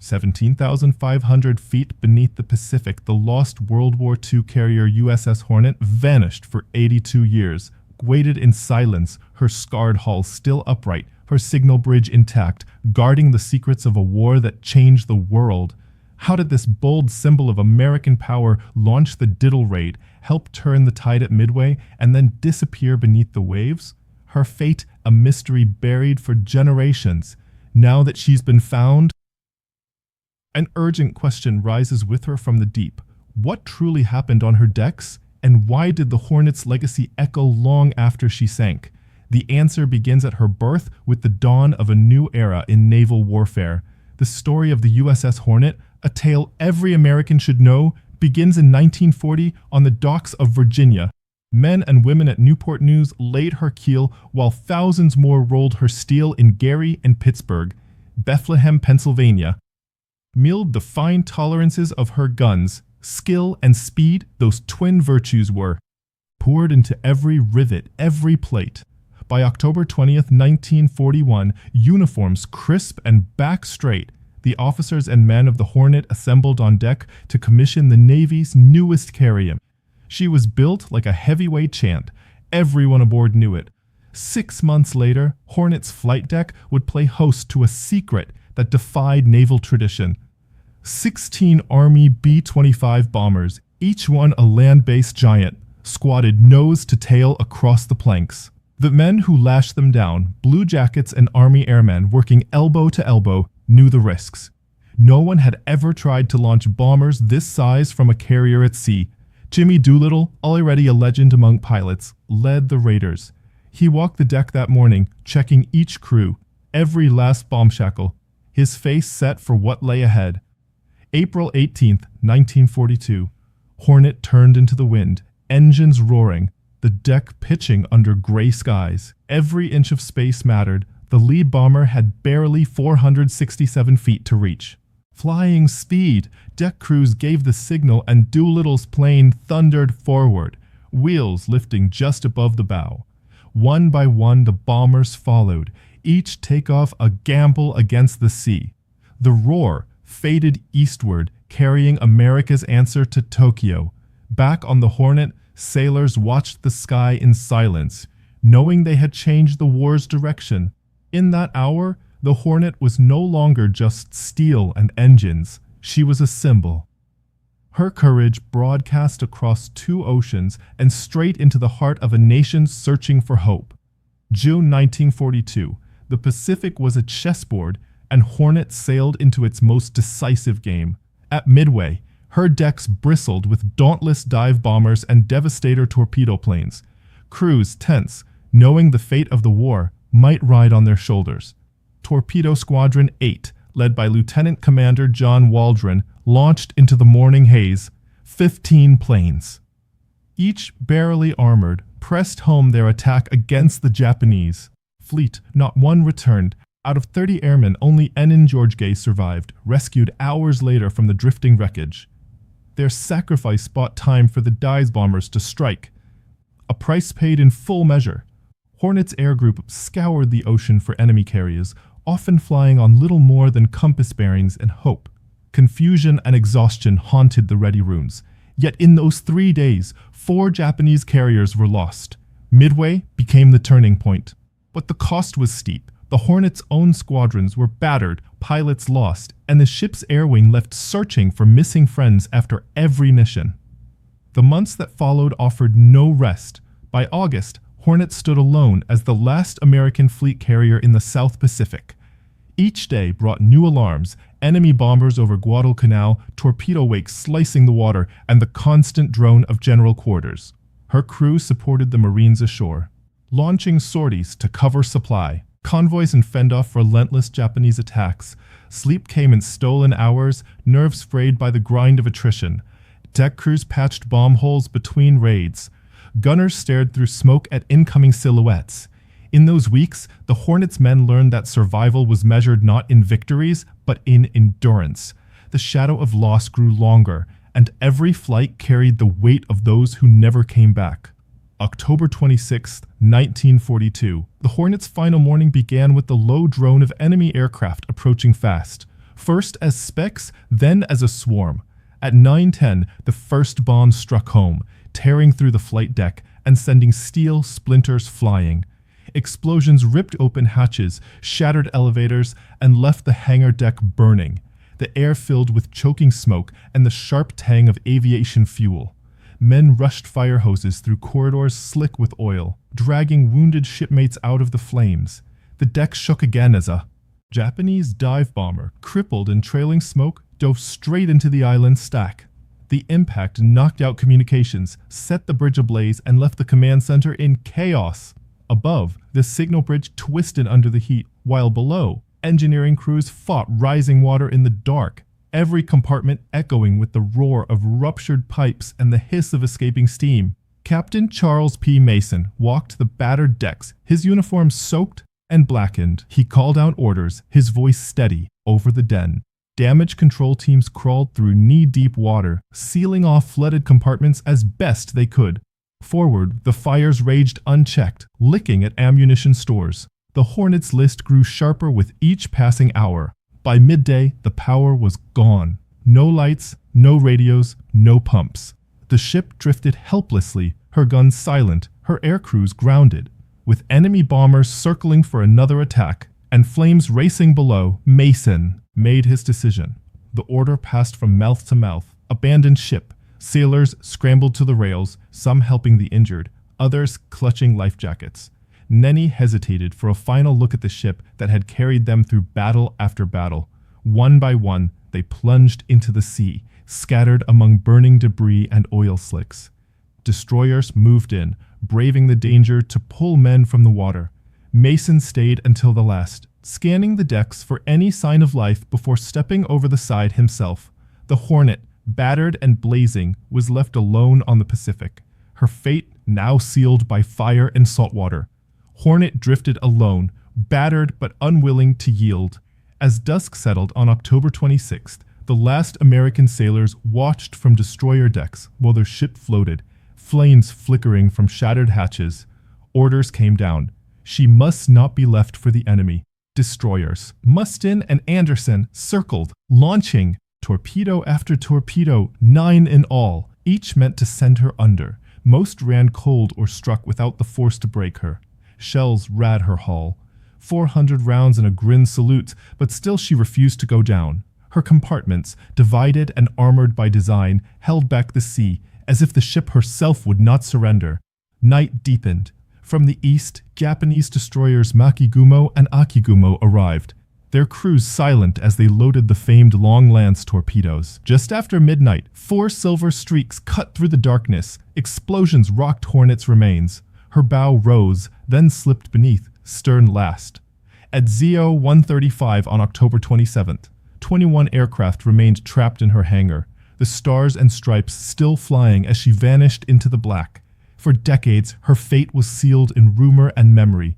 17,500 feet beneath the Pacific, the lost World War II carrier USS Hornet vanished for 82 years, waited in silence, her scarred hull still upright, her signal bridge intact, guarding the secrets of a war that changed the world. How did this bold symbol of American power launch the Doolittle Raid, help turn the tide at Midway, and then disappear beneath the waves? Her fate, a mystery buried for generations. Now that she's been found, an urgent question rises with her from the deep. What truly happened on her decks? And why did the Hornet's legacy echo long after she sank? The answer begins at her birth with the dawn of a new era in naval warfare. The story of the USS Hornet, a tale every American should know, begins in 1940 on the docks of Virginia. Men and women at Newport News laid her keel while thousands more rolled her steel in Gary and Pittsburgh. Bethlehem, Pennsylvania, milled the fine tolerances of her guns. Skill and speed, those twin virtues were poured into every rivet, every plate. By October 20th, 1941, uniforms crisp and back straight, the officers and men of the Hornet assembled on deck to commission the Navy's newest carrier. She was built like a heavyweight champ. Everyone aboard knew it. 6 months later, Hornet's flight deck would play host to a secret that defied naval tradition. 16 Army B-25 bombers, each one a land-based giant, squatted nose to tail across the planks. The men who lashed them down, Blue Jackets and Army airmen working elbow to elbow, knew the risks. No one had ever tried to launch bombers this size from a carrier at sea. Jimmy Doolittle, already a legend among pilots, led the raiders. He walked the deck that morning, checking each crew, every last bomb shackle, his face set for what lay ahead. April 18th, 1942. Hornet turned into the wind, engines roaring, the deck pitching under gray skies. Every inch of space mattered. The lead bomber had barely 467 feet to reach. Flying speed! Deck crews gave the signal and Doolittle's plane thundered forward, wheels lifting just above the bow. One by one, the bombers followed, each takeoff a gamble against the sea. The roar faded eastward, carrying America's answer to Tokyo. Back on the Hornet, sailors watched the sky in silence, knowing they had changed the war's direction. In that hour, the Hornet was no longer just steel and engines. She was a symbol. Her courage broadcast across 2 oceans and straight into the heart of a nation searching for hope. June 1942, the Pacific was a chessboard, and Hornet sailed into its most decisive game. At Midway, her decks bristled with dauntless dive bombers and devastator torpedo planes. Crews tense, knowing the fate of the war might ride on their shoulders. Torpedo Squadron 8, led by Lieutenant Commander John Waldron, launched into the morning haze. 15 planes, each barely armored, pressed home their attack against the Japanese fleet. Not one returned. Out of 30 airmen, only Enon George Gay survived, rescued hours later from the drifting wreckage. Their sacrifice bought time for the dive bombers to strike, a price paid in full measure. Hornet's air group scoured the ocean for enemy carriers, often flying on little more than compass bearings and hope. Confusion and exhaustion haunted the ready rooms. Yet in those 3 days, 4 Japanese carriers were lost. Midway became the turning point. But the cost was steep. The Hornet's own squadrons were battered, pilots lost, and the ship's air wing left searching for missing friends after every mission. The months that followed offered no rest. By August, Hornet stood alone as the last American fleet carrier in the South Pacific. Each day brought new alarms, enemy bombers over Guadalcanal, torpedo wakes slicing the water, and the constant drone of general quarters. Her crew supported the Marines ashore, launching sorties to cover supply. Convoys and fend off relentless Japanese attacks. Sleep came in stolen hours, nerves frayed by the grind of attrition. Deck crews patched bomb holes between raids. Gunners stared through smoke at incoming silhouettes. In those weeks, the Hornet's men learned that survival was measured not in victories, but in endurance. The shadow of loss grew longer, and every flight carried the weight of those who never came back. October 26, 1942. The Hornet's final morning began with the low drone of enemy aircraft approaching fast. first as specks, then as a swarm. At 9:10, the first bomb struck home, tearing through the flight deck and sending steel splinters flying. Explosions ripped open hatches, shattered elevators, and left the hangar deck burning, the air filled with choking smoke and the sharp tang of aviation fuel. Men rushed fire hoses through corridors slick with oil, dragging wounded shipmates out of the flames. The deck shook again as a Japanese dive bomber, crippled and trailing smoke, dove straight into the island stack. The impact knocked out communications, set the bridge ablaze, and left the command center in chaos. Above, the signal bridge twisted under the heat, while below, engineering crews fought rising water in the dark, every compartment echoing with the roar of ruptured pipes and the hiss of escaping steam. Captain Charles P. Mason walked the battered decks, his uniform soaked and blackened. He called out orders, his voice steady, over the den. Damage control teams crawled through knee-deep water, sealing off flooded compartments as best they could. Forward, the fires raged unchecked, licking at ammunition stores. The Hornet's list grew sharper with each passing hour. By midday, the power was gone. No lights, no radios, no pumps. The ship drifted helplessly, her guns silent, her air crews grounded. With enemy bombers circling for another attack and flames racing below, Mason made his decision. The order passed from mouth to mouth. Abandoned ship. Sailors scrambled to the rails, some helping the injured, others clutching life jackets. Nenni hesitated for a final look at the ship that had carried them through battle after battle. One by one, they plunged into the sea, scattered among burning debris and oil slicks. Destroyers moved in, braving the danger to pull men from the water. Mason stayed until the last, scanning the decks for any sign of life before stepping over the side himself. The Hornet, battered and blazing, was left alone on the Pacific, her fate now sealed by fire and saltwater. Hornet drifted alone, battered but unwilling to yield. As dusk settled on October 26th, the last American sailors watched from destroyer decks while their ship floated, flames flickering from shattered hatches. Orders came down. She must not be left for the enemy. Destroyers, Mustin and Anderson, circled, launching. Torpedo after torpedo, 9 in all, each meant to send her under. Most ran cold or struck without the force to break her. Shells rad her hull. 400 rounds and a grin salute, but still she refused to go down. Her compartments, divided and armored by design, held back the sea, as if the ship herself would not surrender. Night deepened. From the east, Japanese destroyers Makigumo and Akigumo arrived, their crews silent as they loaded the famed Long Lance torpedoes. Just after midnight, 4 silver streaks cut through the darkness. Explosions rocked Hornet's remains. Her bow rose, then slipped beneath, stern last. At ZO 135 on October 27th, 21 aircraft remained trapped in her hangar, the stars and stripes still flying as she vanished into the black. For decades, her fate was sealed in rumor and memory.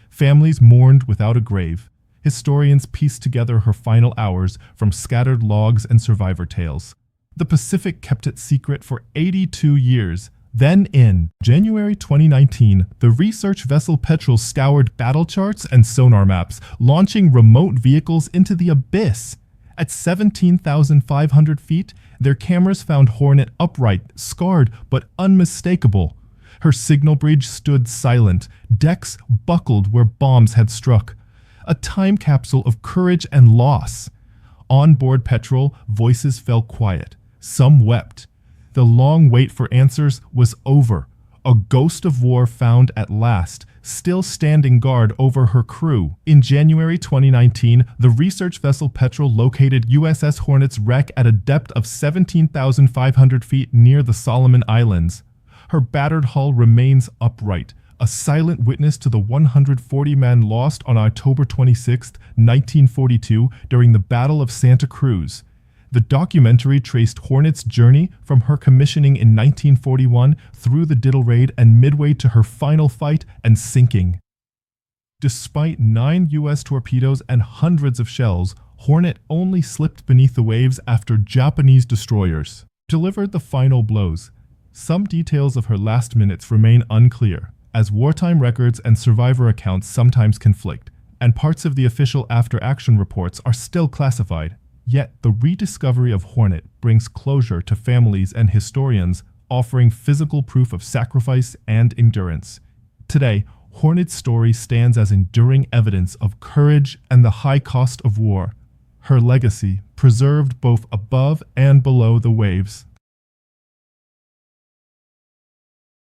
Families mourned without a grave. Historians pieced together her final hours from scattered logs and survivor tales. The Pacific kept it secret for 82 years. Then in January 2019, the research vessel Petrel scoured battle charts and sonar maps, launching remote vehicles into the abyss. At 17,500 feet, their cameras found Hornet upright, scarred, but unmistakable. Her signal bridge stood silent, decks buckled where bombs had struck. A time capsule of courage and loss. On board Petrel, voices fell quiet. Some wept. The long wait for answers was over. A ghost of war found at last, still standing guard over her crew. In January 2019, the research vessel Petrel located USS Hornet's wreck at a depth of 17,500 feet near the Solomon Islands. Her battered hull remains upright, a silent witness to the 140 men lost on October 26, 1942, during the Battle of Santa Cruz. The documentary traced Hornet's journey from her commissioning in 1941 through the Doolittle Raid and Midway to her final fight and sinking. Despite 9 U.S. torpedoes and hundreds of shells, Hornet only slipped beneath the waves after Japanese destroyers delivered the final blows. Some details of her last minutes remain unclear, as wartime records and survivor accounts sometimes conflict, and parts of the official after-action reports are still classified. Yet the rediscovery of Hornet brings closure to families and historians, offering physical proof of sacrifice and endurance. Today, Hornet's story stands as enduring evidence of courage and the high cost of war. Her legacy, preserved both above and below the waves,